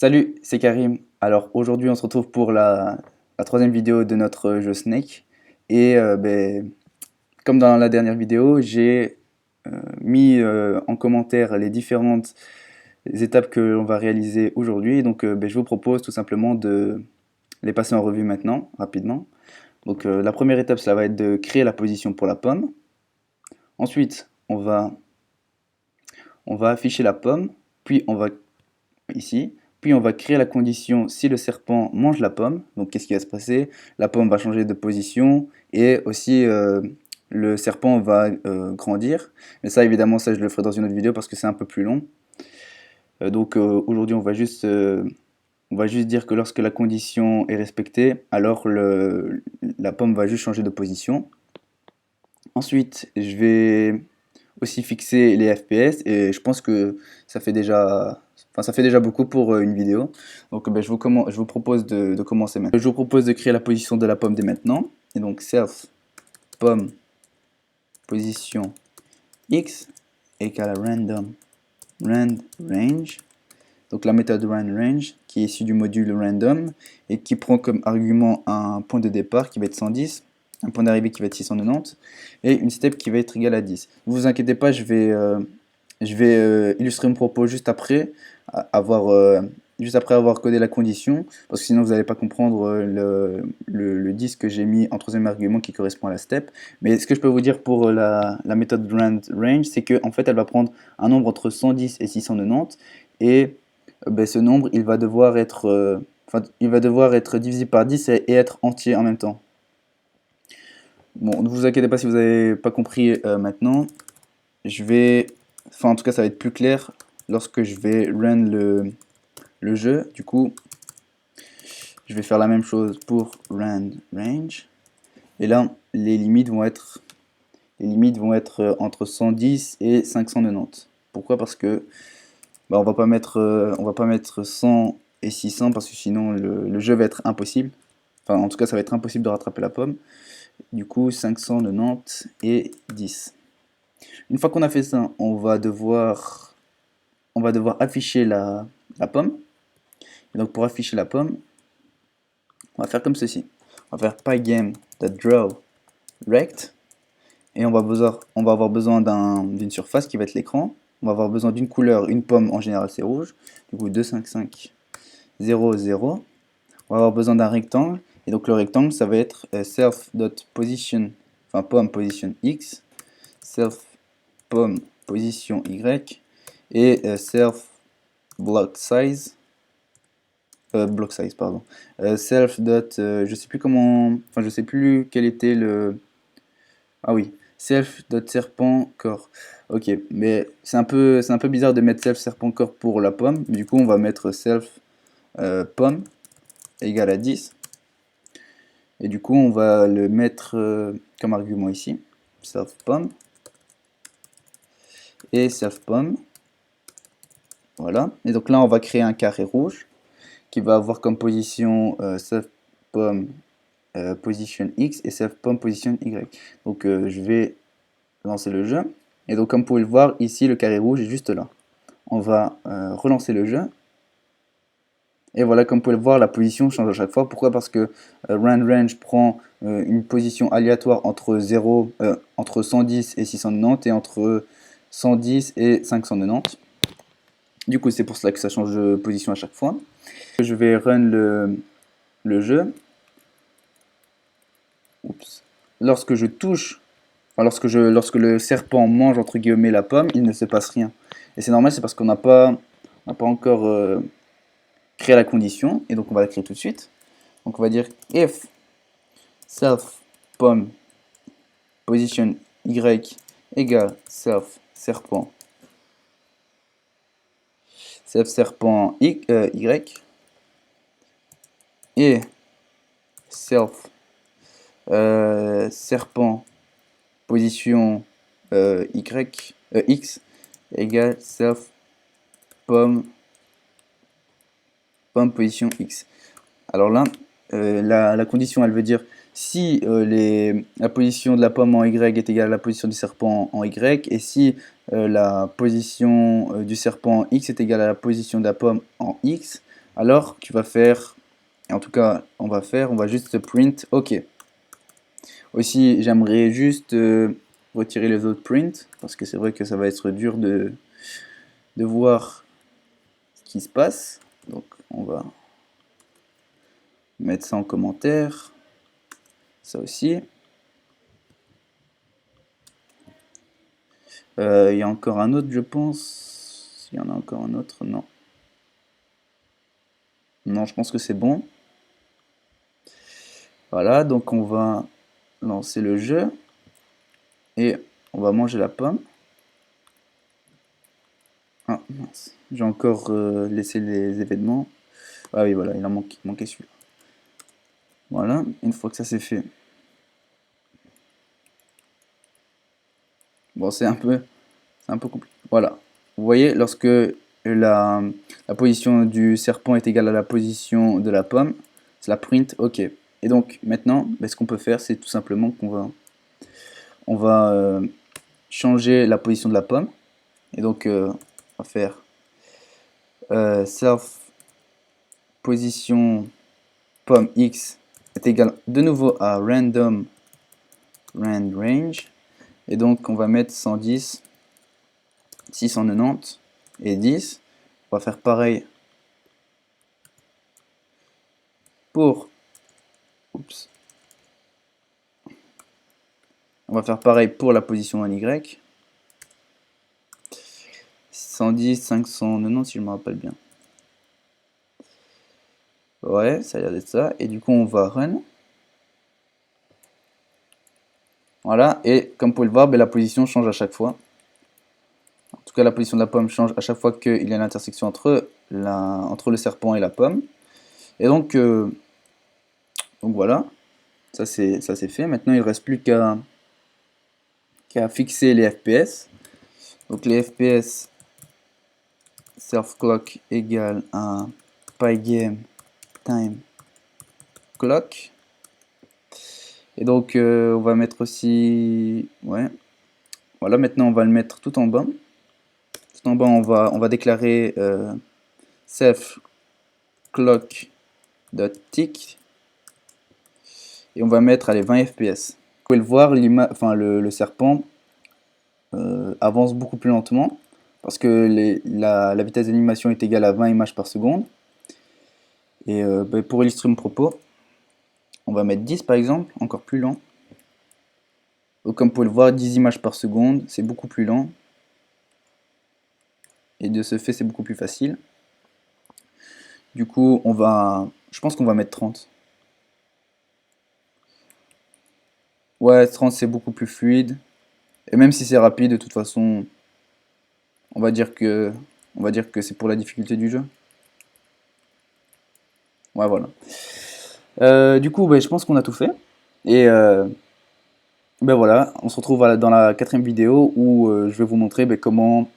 Salut, c'est Karim. Alors aujourd'hui on se retrouve pour la troisième vidéo de notre jeu Snake. Et comme dans la dernière vidéo, j'ai mis en commentaire les différentes étapes que l'on va réaliser aujourd'hui. Donc je vous propose tout simplement de les passer en revue maintenant, rapidement. Donc la première étape, ça va être de créer la position pour la pomme. Ensuite, on va afficher la pomme, puis on va ici. Puis on va créer la condition si le serpent mange la pomme. Donc qu'est-ce qui va se passer? La pomme va changer de position et aussi le serpent va grandir. Mais ça évidemment ça je le ferai dans une autre vidéo parce que c'est un peu plus long. Aujourd'hui on va juste dire que lorsque la condition est respectée, alors la pomme va juste changer de position. Ensuite je vais aussi fixer les FPS et je pense que ça fait déjà, ça fait déjà beaucoup pour une vidéo. Donc je vous propose de commencer maintenant. Je vous propose de créer la position de la pomme dès maintenant. Et donc self pomme position x égale random range. Donc la méthode range qui est issue du module random et qui prend comme argument un point de départ qui va être 110, un point d'arrivée qui va être 690 et une step qui va être égale à 10. Ne vous inquiétez pas, je vais illustrer mon propos juste après avoir codé la condition, parce que sinon vous n'allez pas comprendre le 10 que j'ai mis en troisième argument qui correspond à la step. Mais ce que je peux vous dire pour la méthode range, c'est qu'en fait elle va prendre un nombre entre 110 et 690, et ce nombre il va devoir être divisé par 10 et être entier en même temps. Bon, ne vous inquiétez pas si vous n'avez pas compris maintenant. En tout cas ça va être plus clair lorsque je vais run le jeu. Du coup, je vais faire la même chose pour run range. Et là, les limites vont être entre 110 et 590. Pourquoi? Parce que on va pas mettre 100 et 600 parce que sinon le jeu va être impossible. Enfin, en tout cas, ça va être impossible de rattraper la pomme. Du coup, 590 et 10. Une fois qu'on a fait ça, on va devoir afficher la pomme. Et donc pour afficher la pomme, on va faire comme ceci. On va faire pygame.draw rect et on va avoir besoin d'une surface qui va être l'écran. On va avoir besoin d'une couleur, une pomme en général c'est rouge. Du coup 255 0 0. On va avoir besoin d'un rectangle et donc le rectangle ça va être self.position, enfin pomme position x, self pomme position y et self block size pardon. Self dot, je sais plus comment, enfin je sais plus quel était ah oui, self dot serpent corps. Ok, mais c'est un peu bizarre de mettre self serpent corps pour la pomme. Du coup, on va mettre self pomme égale à 10. Et du coup, on va le mettre comme argument ici, self pomme et self pomme. Voilà. Et donc là, on va créer un carré rouge qui va avoir comme position self pomme position X et self pomme position Y. Donc je vais lancer le jeu. Et donc comme vous pouvez le voir, ici le carré rouge est juste là. On va relancer le jeu. Et voilà, comme vous pouvez le voir, la position change à chaque fois. Pourquoi? Parce que range prend une position aléatoire entre 110 et 690 et entre 110 et 590. Du coup, c'est pour cela que ça change de position à chaque fois. Je vais run le jeu. Oups. Lorsque je touche, enfin, lorsque le serpent mange entre guillemets la pomme, il ne se passe rien. Et c'est normal, c'est parce on n'a pas encore créé la condition, et donc on va la créer tout de suite. Donc on va dire if self pomme position y égale self serpent y et self serpent position x égale self pomme position x. Alors là, la condition, elle veut dire si la position de la pomme en y est égale à la position du serpent en y, et si la position du serpent en x est égale à la position de la pomme en x, alors tu vas faire, et en tout cas on va juste print OK. Aussi j'aimerais juste retirer les autres prints, parce que c'est vrai que ça va être dur de voir ce qui se passe. Donc on va mettre ça en commentaire, ça aussi. Il y a encore un autre, je pense. Il y en a encore un autre, non. Non, je pense que c'est bon. Voilà, donc on va lancer le jeu. Et on va manger la pomme. Ah mince, j'ai encore laissé les événements. Ah oui, voilà, il manquait celui-là. Voilà, une fois que ça c'est fait. Bon, c'est un peu compliqué. Voilà. Vous voyez, lorsque la position du serpent est égale à la position de la pomme, c'est la print OK. Et donc maintenant, ce qu'on peut faire, c'est tout simplement on va changer la position de la pomme. Et donc on va faire self position pomme x est égal de nouveau à random rand range. Et donc on va mettre 110, 690 et 10. On va faire pareil pour oups. On va faire pareil pour la position en Y. 110, 590 si je me rappelle bien. Ouais, ça a l'air d'être ça. Et du coup on va run. Voilà, et comme vous pouvez le voir, la position change à chaque fois. En tout cas, la position de la pomme change à chaque fois qu'il y a l'intersection entre le serpent et la pomme. Et donc voilà, ça c'est fait. Maintenant, il ne reste plus qu'à fixer les FPS. Donc les FPS self clock égale à pygame time clock. Et donc on va mettre aussi, ouais, voilà, maintenant on va le mettre tout en bas. Tout en bas, on va déclarer self clock .tick et on va mettre les 20 fps. Vous pouvez le voir, le serpent avance beaucoup plus lentement parce que la vitesse d'animation est égale à 20 images par seconde. Et pour illustrer mon propos, on va mettre 10 par exemple, encore plus lent. Donc, comme vous pouvez le voir, 10 images par seconde, c'est beaucoup plus lent. Et de ce fait, c'est beaucoup plus facile. Du coup, je pense qu'on va mettre 30. Ouais, 30 c'est beaucoup plus fluide. Et même si c'est rapide, de toute façon, on va dire que c'est pour la difficulté du jeu. Ouais, voilà. Du coup, je pense qu'on a tout fait. Et voilà, on se retrouve dans la 4e vidéo où je vais vous montrer comment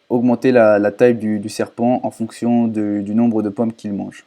augmenter la taille du serpent en fonction du nombre de pommes qu'il mange.